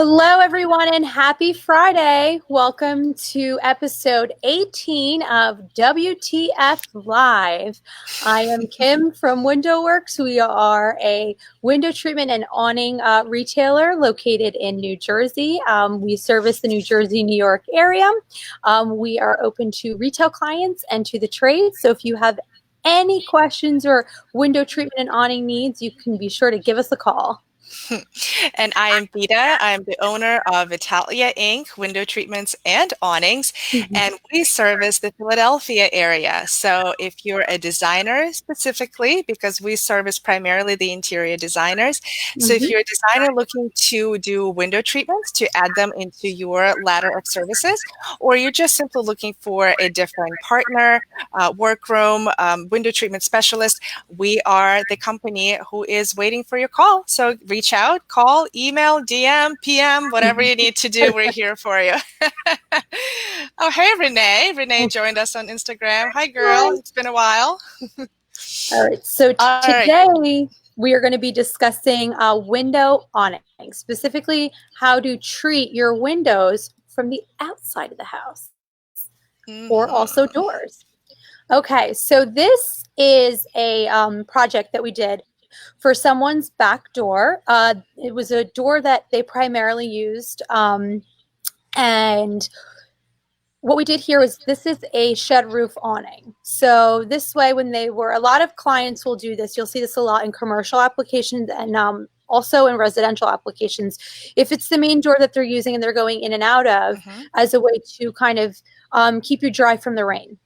Hello, everyone, and happy Friday. Welcome to episode 18 of WTF Live. I am Kim from WindowWorks. We are a window treatment and awning retailer located in New Jersey. We service the New Jersey, New York area. We are open to retail clients and to the trade. So if you have any questions or window treatment and awning needs, you can be sure to give us a call. And I am Vita. I'm the owner of Vitalia Inc., window treatments and awnings, and we service the Philadelphia area. So if you're a designer specifically, because we service primarily the interior designers. So if you're a designer looking to do window treatments to add them into your ladder of services, or you're just simply looking for a different partner, workroom, window treatment specialist, we are the company who is waiting for your call. So reach out, call, email, DM, PM, whatever you need to do, we're here for you. Oh, hey, Renee. Renee joined us on Instagram. Hi, girl. It's been a while. All right. So today we are going to be discussing window awning, specifically how to treat your windows from the outside of the house or also doors. Okay. So this is a project that we did for someone's back door. It was a door that they primarily used. And what we did here was this is a shed roof awning. So this way, a lot of clients will do this. You'll see this a lot in commercial applications and also in residential applications. If it's the main door that they're using and they're going in and out of as a way to kind of keep you dry from the rain.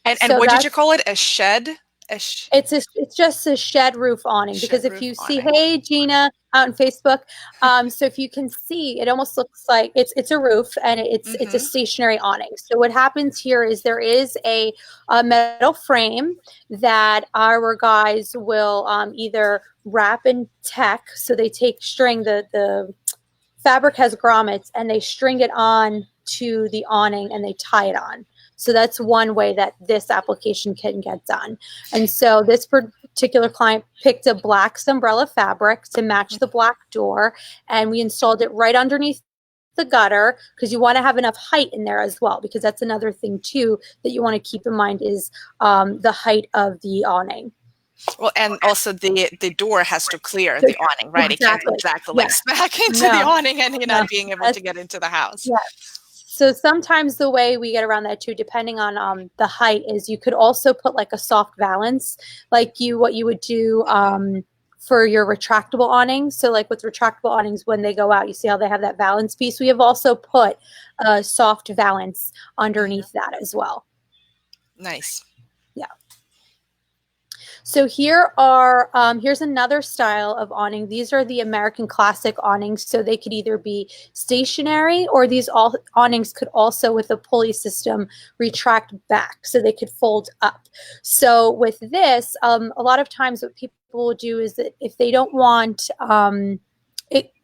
And what did you call it? A shed? It's just a shed roof awning, because if you see, hey Gina out on Facebook, so if you can see, it almost looks like it's a roof and it's a stationary awning. So what happens here is there is a metal frame that our guys will either wrap and tack. So they take string, the fabric has grommets, and they string it on to the awning and they tie it on. So that's one way that this application can get done. And so this particular client picked a black umbrella fabric to match the black door, and we installed it right underneath the gutter, because you want to have enough height in there as well, because that's another thing too that you want to keep in mind is the height of the awning. Well, and also the door has to clear the awning, right? Exactly. It can't exactly like smack into the awning and you're not being able to get into the house. Yeah. So sometimes the way we get around that too, depending on the height, is you could also put like a soft valance, like what you would do for your retractable awnings. So like with retractable awnings, when they go out, you see how they have that valance piece. We have also put a soft valance underneath that as well. Nice. Yeah. So here's another style of awning. These are the American Classic awnings. So they could either be stationary, or these awnings could also, with a pulley system, retract back. So they could fold up. So with this, a lot of times what people will do is that if they don't want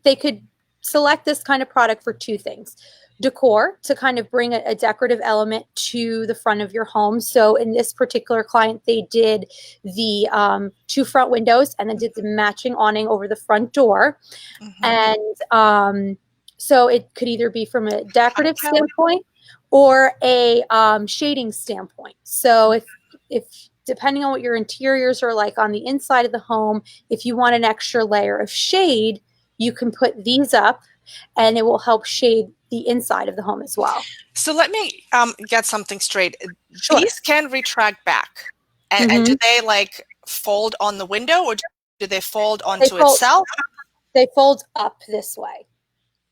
they could select this kind of product for two things. Decor, to kind of bring a decorative element to the front of your home. So in this particular client, they did the two front windows and then did the matching awning over the front door. And so it could either be from a decorative standpoint or a shading standpoint. So if depending on what your interiors are like on the inside of the home, if you want an extra layer of shade, you can put these up and it will help shade the inside of the home as well. So let me get something straight. Sure. These can retract back. And do they like fold on the window, or do they fold onto itself? They fold up this way.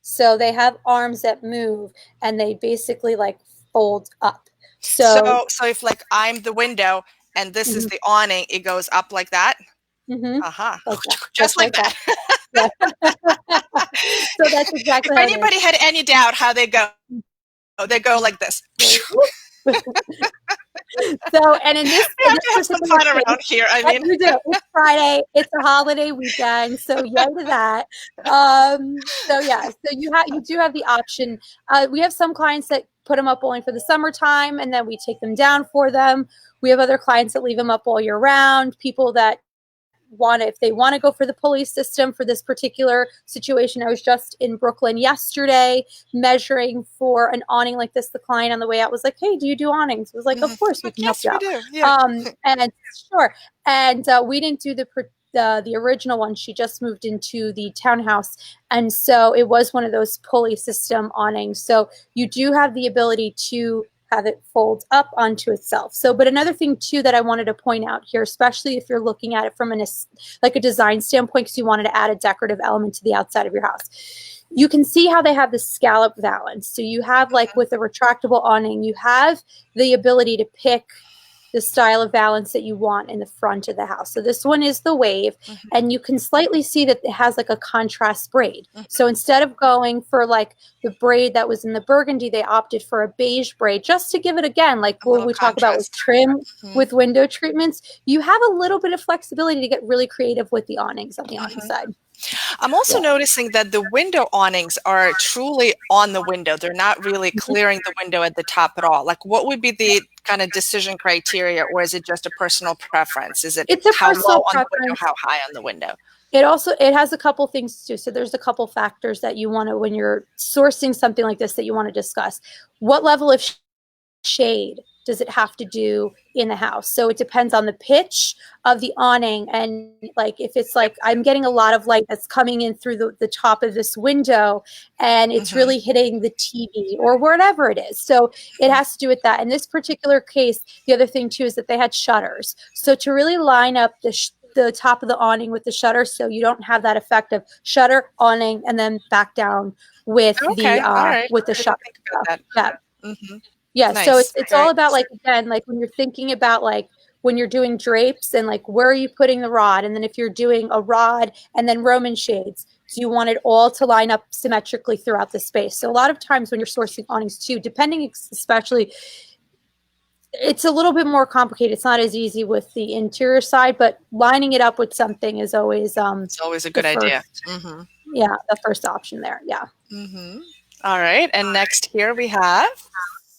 So they have arms that move and they basically like fold up. So if like I'm the window and this is the awning, it goes up like that? Just like that. Yeah. So that's exactly if anybody had any doubt how they go like this. So, and in this, we have to have some fun around here. I mean, we do. It's Friday. It's a holiday weekend, so yay to that. So yeah, so you do have the option. We have some clients that put them up only for the summertime, and then we take them down for them. We have other clients that leave them up all year round. People that if they want to go for the pulley system for this particular situation. I was just in Brooklyn yesterday measuring for an awning like this. The client on the way out was like, "Hey, do you do awnings?" I was like, "Of course, we can help yes, you we out." do. Yeah. And sure. And we didn't do the original one. She just moved into the townhouse, and so it was one of those pulley system awnings. So you do have the ability to have it fold up onto itself. So, but another thing too that I wanted to point out here, especially if you're looking at it from like a design standpoint, because you wanted to add a decorative element to the outside of your house, you can see how they have the scallop valance. So you have, like with a retractable awning, you have the ability to pick the style of valance that you want in the front of the house. So this one is the wave, and you can slightly see that it has like a contrast braid. So instead of going for like the braid that was in the burgundy, they opted for a beige braid just to give it, again, like what we talk about with trim, with window treatments. You have a little bit of flexibility to get really creative with the awnings on the awning side. I'm also noticing that the window awnings are truly on the window. They're not really clearing the window at the top at all. Like, what would be the kind of decision criteria, or is it just a personal preference? Is it how low on the window, how high on the window? It has a couple things too. So there's a couple factors that you want to, when you're sourcing something like this, that you want to discuss. What level of shade does it have to do in the house? So it depends on the pitch of the awning, and like if it's like I'm getting a lot of light that's coming in through the top of this window and it's really hitting the TV or whatever it is. So it has to do with that. In this particular case, the other thing too is that they had shutters. So to really line up the top of the awning with the shutter, so you don't have that effect of shutter, awning, and then back down with the shutter. Yeah, so it's all about, like, again, like when you're thinking about like when you're doing drapes and like where are you putting the rod, and then if you're doing a rod and then Roman shades, so you want it all to line up symmetrically throughout the space. So a lot of times when you're sourcing awnings too, depending, especially, it's a little bit more complicated. It's not as easy with the interior side, but lining it up with something is always it's always a good idea. Yeah, the first option there. Yeah. All right, and next here we have.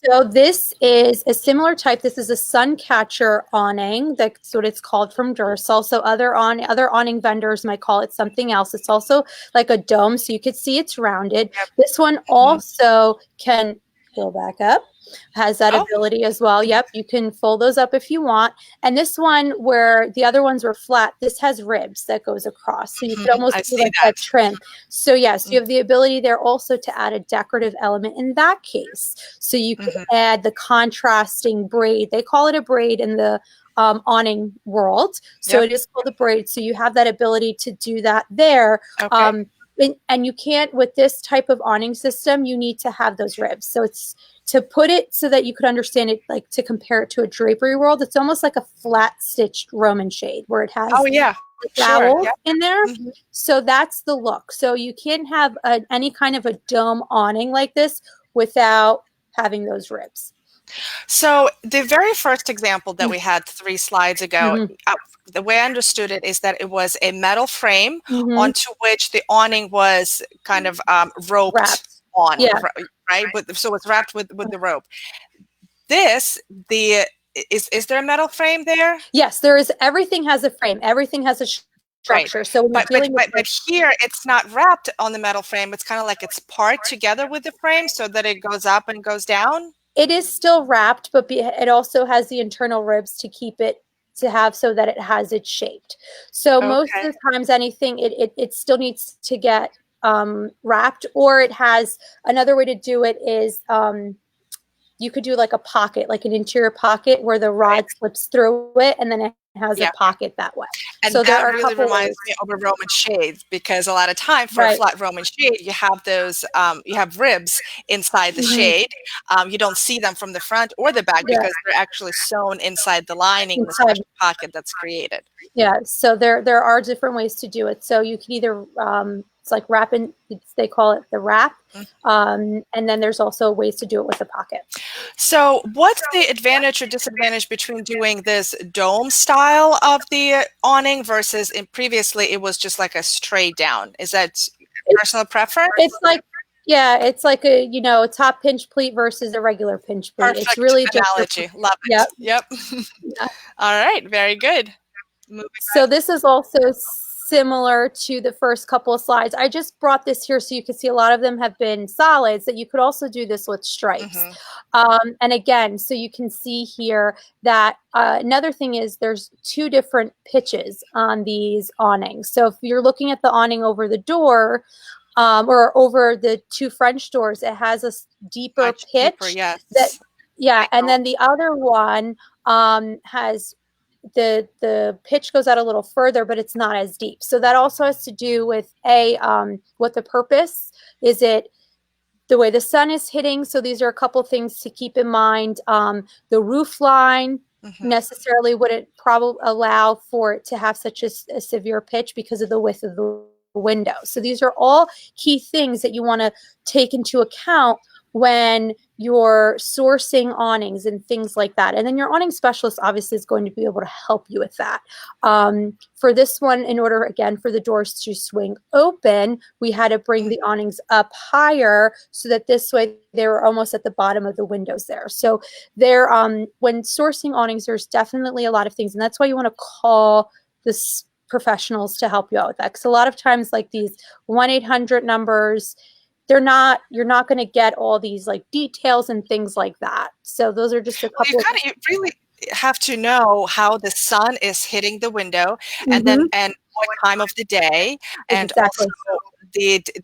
So this is a similar type. This is a sun catcher awning. That's what it's called from Duracell. So other awning vendors might call it something else. It's also like a dome, so you could see it's rounded. This one also can go back up, has that ability as well. Yep, you can fold those up if you want. And this one, where the other ones were flat, this has ribs that goes across, so you could almost do like that trim. So yes, you have the ability there also to add a decorative element in that case. So you could add the contrasting braid. They call it a braid in the awning world, so it is called a braid. So you have that ability to do that there. And you can't, with this type of awning system, you need to have those ribs. So it's to put it so that you could understand it, like to compare it to a drapery world. It's almost like a flat stitched Roman shade where it has the dowels in there. So that's the look. So you can't have any kind of a dome awning like this without having those ribs. So the very first example that we had 3 slides ago, the way I understood it is that it was a metal frame onto which the awning was kind of roped on, right? So it's wrapped with the rope. Is there a metal frame there? Yes, there is. Everything has a frame. Everything has a structure. So when but here it's not wrapped on the metal frame. It's kind of like it's part together with the frame so that it goes up and goes down. It is still wrapped, but it also has the internal ribs to keep it, to have, so that it has it shaped. So most of the times anything, it still needs to get wrapped, or it has another way to do it is you could do like a pocket, like an interior pocket where the rod slips through it and then it has a pocket that way. And so that really reminds me of a Roman shade, because a lot of time for a flat Roman shade, you have those, you have ribs inside the shade. You don't see them from the front or the back because they're actually sewn inside the lining, the special pocket that's created. Yeah, so there are different ways to do it. So you can either, it's like wrapping, they call it the wrap. And then there's also ways to do it with a pocket. So what's the advantage or disadvantage between doing this dome style of the awning versus previously it was just like a straight down? Is that personal preference? It's like, yeah, it's like a, a top pinch pleat versus a regular pinch pleat. Perfect it's really analogy. Love it. Yep. All right. Very good. Moving So this is also similar to the first couple of slides. I just brought this here so you can see a lot of them have been solids, that you could also do this with stripes. on. And again, so you can see here that another thing is there's two different pitches on these awnings. So if you're looking at the awning over the door, or over the two French doors, it has a deeper Much deeper, pitch that, yes. yeah. And Angle. then the other one has the pitch goes out a little further, but it's not as deep. So that also has to do with what the purpose is. It the way the sun is hitting. So these are a couple things to keep in mind. The roof line necessarily wouldn't probably allow for it to have such a severe pitch because of the width of the window. So these are all key things that you want to take into account when you're sourcing awnings and things like that. And then your awning specialist obviously is going to be able to help you with that. For this one, in order, again, for the doors to swing open, we had to bring the awnings up higher so that this way they were almost at the bottom of the windows there. So there, when sourcing awnings, there's definitely a lot of things. And that's why you want to call this professionals to help you out with that. Because a lot of times, like these 1-800 numbers, you're not going to get all these like details and things like that. So those are just a couple. Well, you really have to know how the sun is hitting the window, and then and what time of the day, and Exactly. also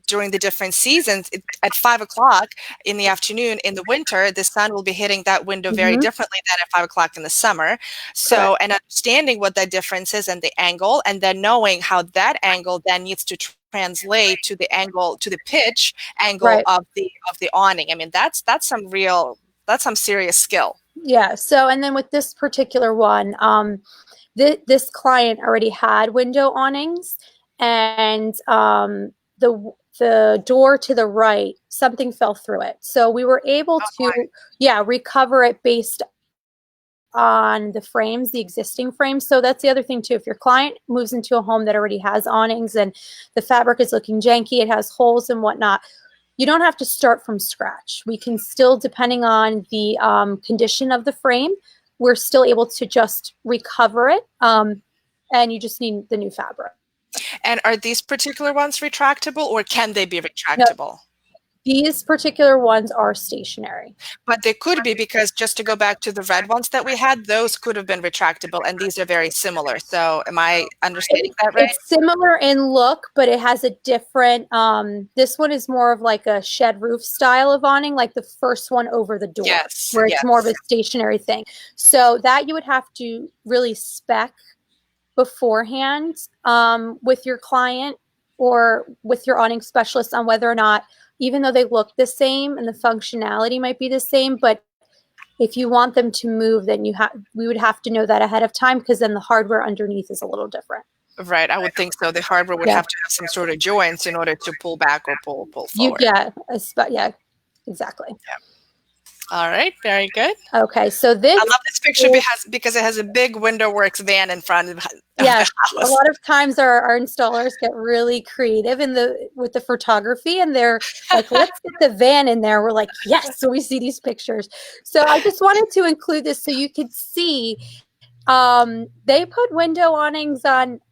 during the different seasons. At 5 o'clock in the afternoon in the winter, the sun will be hitting that window very differently than at 5 o'clock in the summer. So, and understanding what that difference is and the angle, and then knowing how that angle then needs to translate to the angle, to the pitch angle of the awning. I mean, that's some serious skill. Yeah. So, and then with this particular one, this client already had window awnings, and the door to the right, something fell through it. So we were able to, recover it based on the frames, the existing frames. So that's the other thing too. If your client moves into a home that already has awnings and the fabric is looking janky, it has holes and whatnot, you don't have to start from scratch. We can still, depending on the condition of the frame, we're still able to just recover it, and you just need the new fabric. And are these particular ones retractable, or can they be retractable? No, these particular ones are stationary. But they could be, because just to go back to the red ones that we had, those could have been retractable, and these are very similar. So am I understanding that right? It's similar in look, but it has a different, this one is more of like a shed roof style of awning, like the first one over the door, where it's more of a stationary thing. So that you would have to really spec beforehand with your client or with your awning specialist on whether or not, even though they look the same and the functionality might be the same, but if you want them to move, then we would have to know that ahead of time, because then the hardware underneath is a little different. Right, I would think so. The hardware would have to have some sort of joints in order to pull back or pull forward. Yeah, exactly. Yeah. All right, very good. Okay, so this, I love this picture because it has a big window works van in front of the house. A lot of times our installers get really creative with the photography, and they're like, let's get the van in there. We're like, yes. So we see these pictures. So I just wanted to include this so you could see they put window awnings on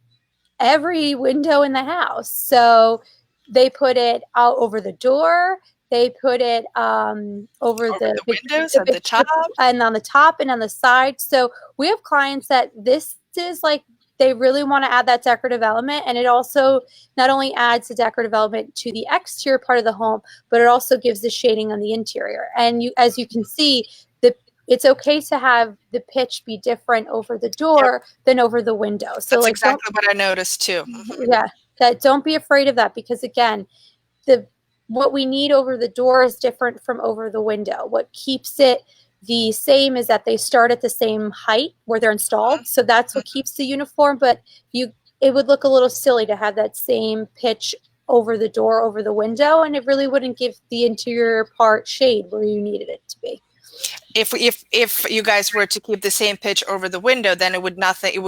every window in the house. So they put it out over the door. They put it over the windows, on the top, and on the top and on the side. So we have clients that this is like, they really want to add that decorative element, and it also not only adds the decorative element to the exterior part of the home, but it also gives the shading on the interior. And as you can see, it's okay to have the pitch be different over the door than over the window. So that's exactly what I noticed too. Yeah, don't be afraid of that, because again, what we need over the door is different from over the window. What keeps it the same is that they start at the same height where they're installed. So that's what keeps the uniform, but it would look a little silly to have that same pitch over the door, over the window, and it really wouldn't give the interior part shade where you needed it to be. If you guys were to keep the same pitch over the window, then it would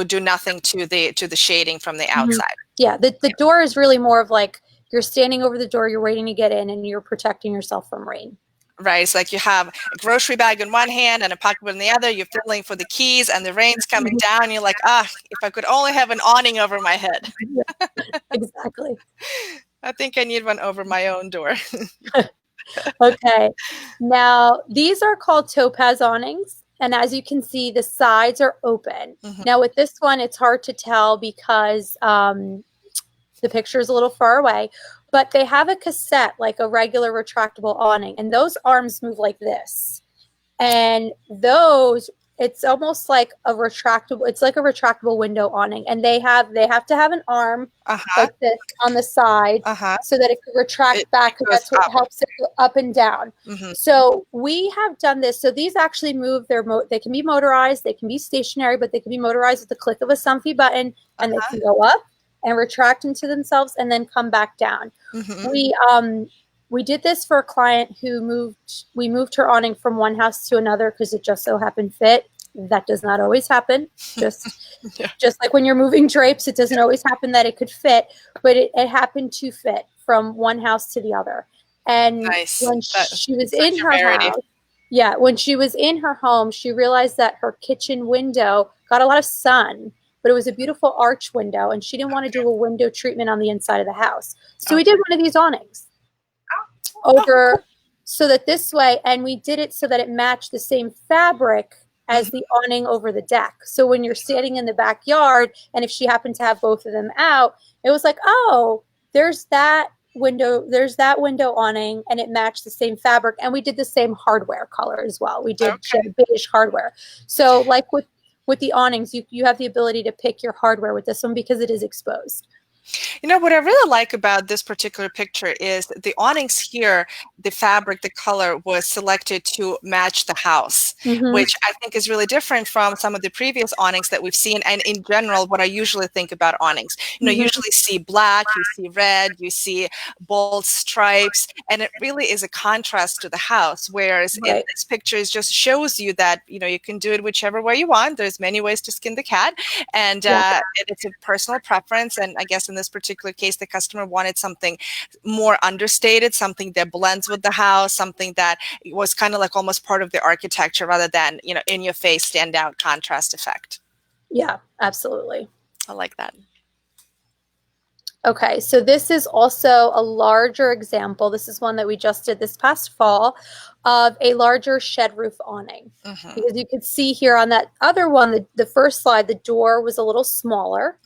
do nothing to the shading from the outside. Yeah, the door is really more of like, you're standing over the door, you're waiting to get in, and you're protecting yourself from rain. Right. It's like you have a grocery bag in one hand and a pocketbook in the other. You're fiddling for the keys and the rain's coming down. You're like, ah, if I could only have an awning over my head. Yeah, exactly. I think I need one over my own door. Okay. Now, these are called topaz awnings. And as you can see, the sides are open. Mm-hmm. Now, with this one, it's hard to tell because the picture is a little far away, but they have a cassette, like a regular retractable awning, and those arms move like this. And those, it's almost like a retractable, it's like a retractable window awning. And they have to have an arm like this on the side so that it can retract back, because that's what helps it go up and down. Mm-hmm. So we have done this. So these actually move, they can be motorized, they can be stationary, but they can be motorized with the click of a Somfy button, and they can go up and retract into themselves and then come back down. Mm-hmm. We did this for a client who moved her awning from one house to another because it just so happened fit. That does not always happen. Just like when you're moving drapes, it doesn't always happen that it could fit, but it happened to fit from one house to the other. And when she was in her house, when she was in her home, she realized that her kitchen window got a lot of sun, but it was a beautiful arch window, and she didn't want to do a window treatment on the inside of the house. So we did one of these awnings over so that this way, and we did it so that it matched the same fabric as the awning over the deck. So when you're standing in the backyard, and if she happened to have both of them out, it was like, oh, there's that window awning, and it matched the same fabric. And we did the same hardware color as well. We did beige hardware. So like with the awnings, you have the ability to pick your hardware with this one because it is exposed. You know, what I really like about this particular picture is the awnings here, the fabric, the color was selected to match the house, which I think is really different from some of the previous awnings that we've seen. And in general, what I usually think about awnings, you know, you usually see black, you see red, you see bold stripes, and it really is a contrast to the house. Whereas in this picture, it just shows you that, you know, you can do it whichever way you want. There's many ways to skin the cat, and it's a personal preference. And I guess in this particular case, the customer wanted something more understated, something that blends with the house, something that was kind of like almost part of the architecture rather than, you know, in your face, standout contrast effect. Yeah, absolutely. I like that. Okay, so this is also a larger example. This is one that we just did this past fall of a larger shed roof awning. Because you could see here on that other one, the first slide, the door was a little smaller.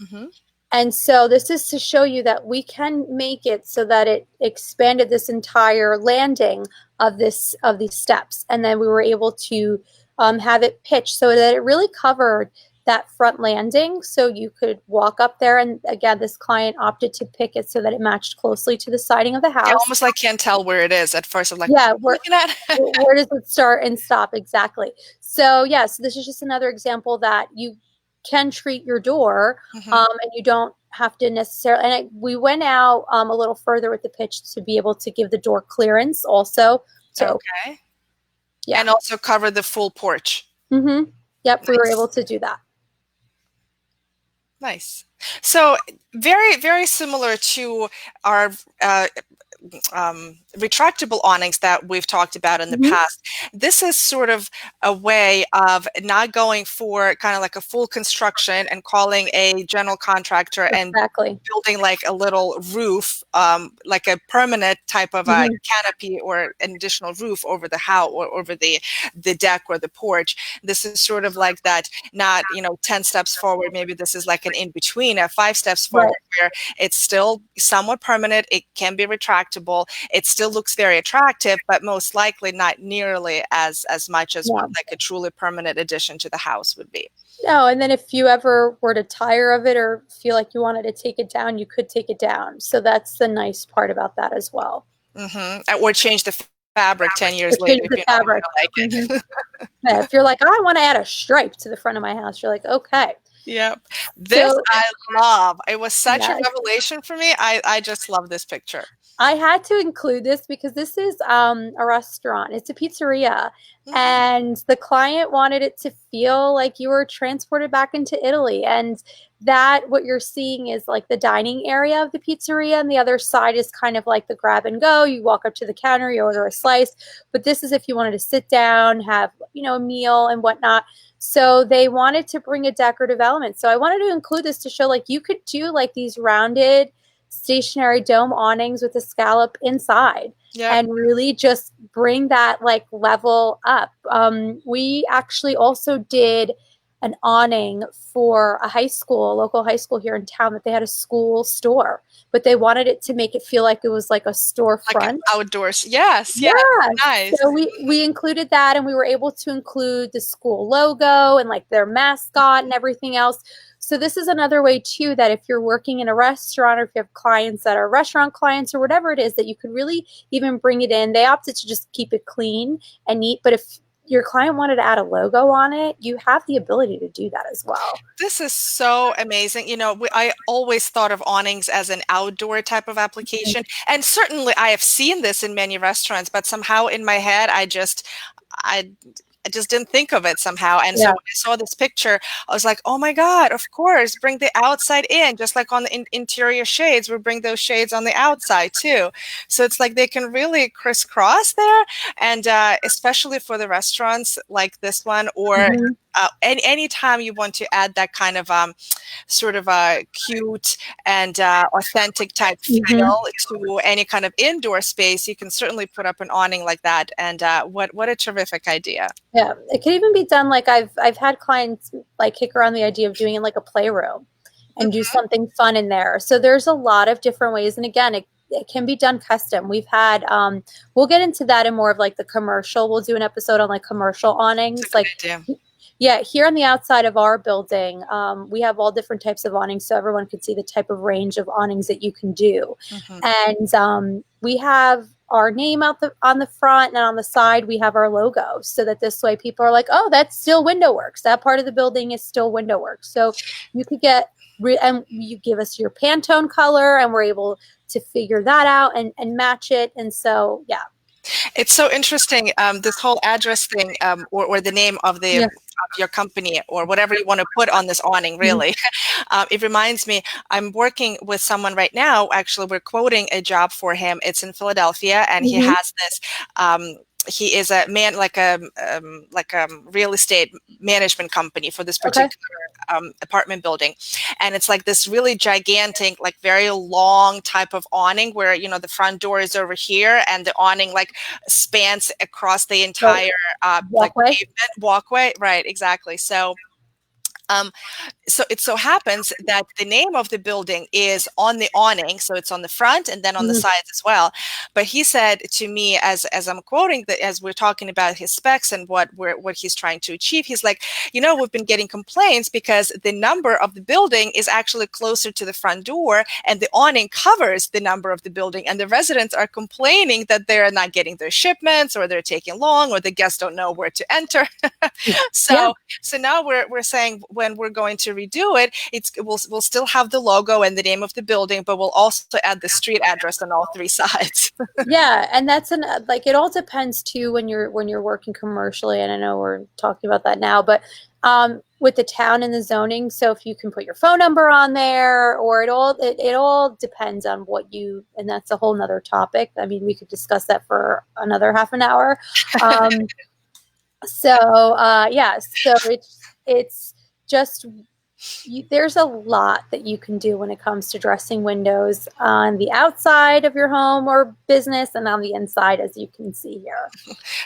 And so this is to show you that we can make it so that it expanded this entire landing of these steps. And then we were able to have it pitched so that it really covered that front landing. So you could walk up there. And again, this client opted to pick it so that it matched closely to the siding of the house. I almost like can't tell where it is at first. I'm like, where does it start and stop? Exactly. So so this is just another example that you can treat your door, and you don't have to necessarily, and we went out a little further with the pitch to be able to give the door clearance also. So, and also cover the full porch. Yep, nice. We were able to do that. Nice. So very, very similar to our retractable awnings that we've talked about in the past. This is sort of a way of not going for kind of like a full construction and calling a general contractor and building like a little roof, like a permanent type of a canopy or an additional roof over the house or over the deck or the porch. This is sort of like that, not, 10 steps forward. Maybe this is like an in-between, 5 steps forward, where it's still somewhat permanent. It can be retractable. It still looks very attractive, but most likely not nearly as much as what like a truly permanent addition to the house would be. No, and then if you ever were to tire of it or feel like you wanted to take it down, you could take it down. So that's the nice part about that as well. Or change the fabric 10 years later if you don't like it. If you're like, I want to add a stripe to the front of my house, you're like, okay. Yep. This I love. It was such a revelation for me. I just love this picture. I had to include this because this is a restaurant. It's a pizzeria. Hmm. And the client wanted it to feel like you were transported back into Italy. And that what you're seeing is like the dining area of the pizzeria. And the other side is kind of like the grab and go. You walk up to the counter, you order a slice. But this is if you wanted to sit down, have, a meal and whatnot. So they wanted to bring a decorative element. So I wanted to include this to show like you could do like these rounded stationary dome awnings with a scallop inside Yep. and really just bring that like level up. We actually also did an awning for a high school, a local high school here in town, that they had a school store, but they wanted it to make it feel like it was like a Like storefront. outdoors. Yes, yes. Yeah. Nice. So we included that, and we were able to include the school logo and like their mascot and everything else. So this is another way too that if you're working in a restaurant or if you have clients that are restaurant clients or whatever it is, that you could really even bring it in. They opted to just keep it clean and neat, but if your client wanted to add a logo on it, you have the ability to do that as well. This is so amazing. I always thought of awnings as an outdoor type of application. And certainly I have seen this in many restaurants, but somehow in my head, I I just didn't think of it somehow. And so Yeah. when I saw this picture, I was like, oh my God, of course, bring the outside in, just like on the interior shades, we bring those shades on the outside too. So it's like they can really crisscross there. And especially for the restaurants like this one, or Mhm. any time you want to add that kind of sort of a cute and authentic type Mhm. feel to any kind of indoor space, you can certainly put up an awning like that. And what a terrific idea. Yeah, it could even be done like I've had clients like kick around the idea of doing it like a playroom and do something fun in there. So there's a lot of different ways. And again, it can be done custom. We've had we'll get into that in more of like the commercial. We'll do an episode on like commercial It's a awnings. good Like idea. yeah, here on the outside of our building, we have all different types of awnings, so everyone can see the type of range of awnings that you can do. Hmm. And we have our name on the front, and on the side we have our logo, so that this way people are like, "Oh, that's still Window Works. That part of the building is still Window Works." So you could get and you give us your Pantone color, and we're able to figure that out and match it. And so yeah, It's so interesting, this whole address thing, or the name of yeah. your company or whatever you want to put on this awning, Mhm. really. It reminds me, I'm working with someone right now. Actually, we're quoting a job for him. It's in Philadelphia, and he Mhm. has this. He is a man, like a real estate management company for this Okay. particular apartment building, and it's like this really gigantic, like very long type of awning where the front door is over here, and the awning like spans across the Right. entire like Walkway. pavement walkway. Right, exactly. Um, so it so happens that the name of the building is on the awning, so it's on the front and then on the Mhm. sides as well. But he said to me, as I'm quoting, that as we're talking about his specs and what he's trying to achieve, he's like, we've been getting complaints because the number of the building is actually closer to the front door, and the awning covers the number of the building, and the residents are complaining that they're not getting their shipments, or they're taking long, or the guests don't know where to enter. Yeah. So now we're saying when we're going to redo it, we'll still have the logo and the name of the building, but we'll also add the street address on all three sides. Yeah, and that's an like it all depends too when you're working commercially, and I know we're talking about that now, but with the town and the zoning, so if you can put your phone number on there, or it all depends on what you, and that's a whole nother topic. I mean, we could discuss that for another half an hour. Um, so yeah, so it's just there's a lot that you can do when it comes to dressing windows on the outside of your home or business and on the inside, as you can see here.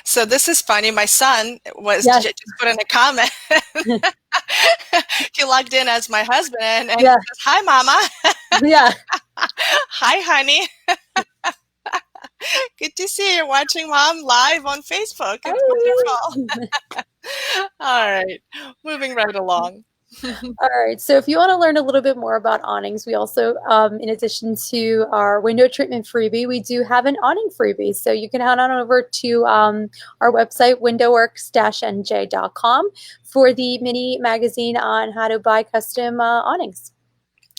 So this is funny. My son was Yes. just put in a comment. He logged in as my husband, and he Yeah. says, "Hi, Mama." Yeah. "Hi, honey." Good to see you watching Mom live on Facebook. It's wonderful. All right, moving right along. All right. So if you want to learn a little bit more about awnings, we also, in addition to our window treatment freebie, we do have an awning freebie. So you can head on over to our website, windowworks-nj.com, for the mini magazine on how to buy custom awnings.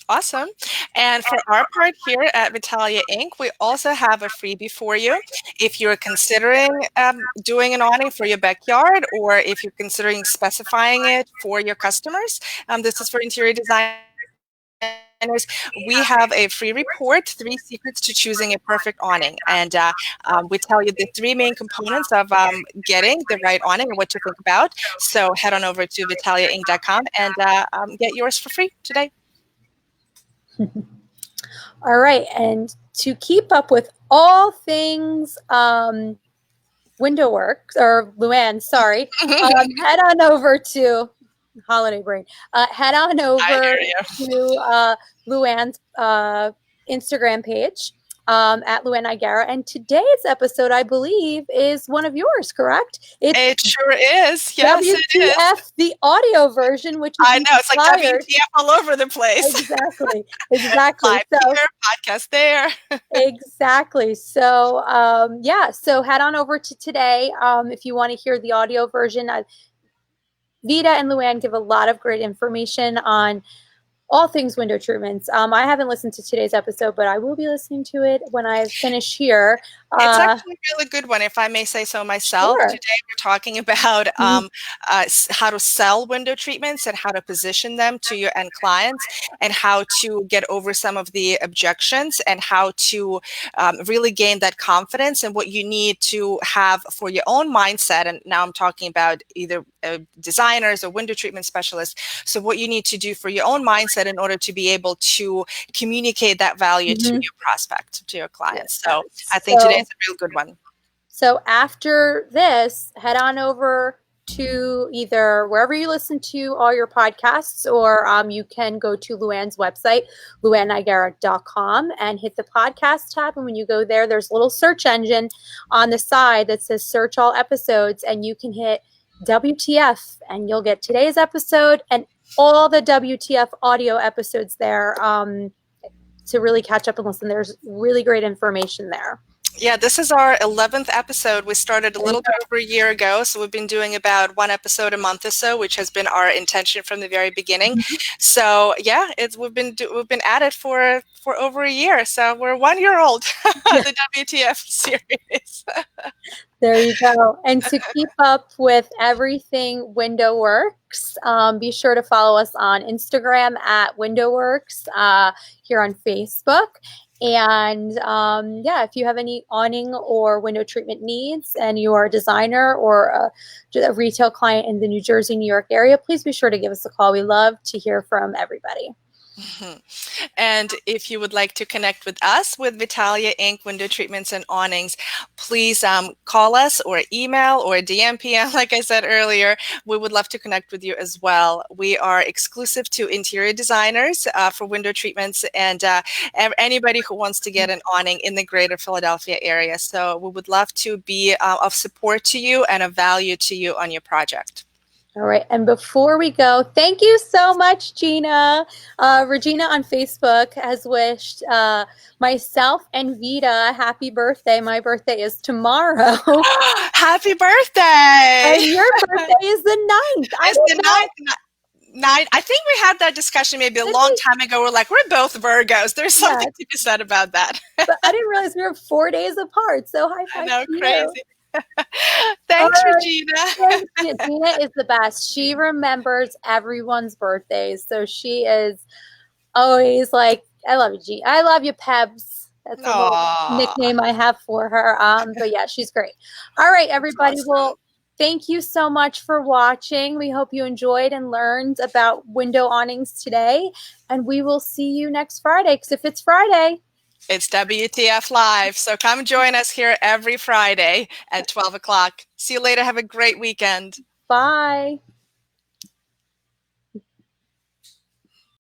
Awesome. And for our part here at Vitalia Inc., we also have a freebie for you. If you're considering doing an awning for your backyard, or if you're considering specifying it for your customers, this is for interior designers. We have a free report, 3 secrets to choosing a perfect awning. And we tell you the 3 main components of getting the right awning and what to think about. So head on over to vitaliainc.com and get yours for free today. All right. And to keep up with all things window work, or Luann, sorry, head on over to holiday brain. Head on over to Luann's Instagram page at Luann Igara. And today's episode, I believe, is one of yours, correct? It sure is. Yes, WTF, it is. the audio version, which is I know, it's like WTF all over the place. Exactly. Exactly. Live here, podcast there. Exactly. So, yeah. So head on over to today if you want to hear the audio version. Vita and Luann give a lot of great information on all things window treatments. I haven't listened to today's episode, but I will be listening to it when I finish here. It's actually a really good one, if I may say so myself. Sure. Today we're talking about how to sell window treatments and how to position them to your end clients, and how to get over some of the objections, and how to really gain that confidence, and what you need to have for your own mindset. And now I'm talking about either designers or window treatment specialists. So what you need to do for your own mindset in order to be able to communicate that value to your prospect, to your clients. So I think today's a real good one. So after this, head on over to either wherever you listen to all your podcasts, or you can go to Luann's website, luannigara.com, and hit the podcast tab. And when you go there, there's a little search engine on the side that says search all episodes, and you can hit WTF, and you'll get today's episode and all the WTF audio episodes there to really catch up and listen. There's really great information there. Yeah, this is our 11th episode. We started a little bit over a year ago, so we've been doing about 1 episode a month or so, which has been our intention from the very beginning. So yeah, we've been at it for over a year. So we're 1 year old, the WTF series. There you go. And to keep up with everything Window Works, be sure to follow us on Instagram at Window Works, here on Facebook. And yeah, if you have any awning or window treatment needs, and you are a designer or a retail client in the New Jersey, New York area, please be sure to give us a call. We love to hear from everybody. And if you would like to connect with us with Vitalia Inc. Window Treatments and Awnings, please call us or email or DM PM, like I said earlier. We would love to connect with you as well. We are exclusive to interior designers for window treatments, and anybody who wants to get an awning in the greater Philadelphia area. So we would love to be of support to you and of value to you on your project. All right. And before we go, thank you so much, Gina. Regina on Facebook has wished myself and Vita happy birthday. My birthday is tomorrow. Happy birthday! And your birthday is the 9th. It's the 9th. I think we had that discussion maybe a long time ago. We're like, we're both Virgos. There's something to be said about that. But I didn't realize we were 4 days apart. So high five. I know, crazy. Thanks, Regina. Gina is the best. She remembers everyone's birthdays. So she is always like, I love you, Gina. I love you, Pebs. That's a little nickname I have for her. But yeah, she's great. All right, everybody. Awesome. Well, thank you so much for watching. We hope you enjoyed and learned about window awnings today. And we will see you next Friday, because if it's Friday, it's WTF Live. So come join us here every Friday at 12 o'clock. See you later. Have a great weekend. Bye.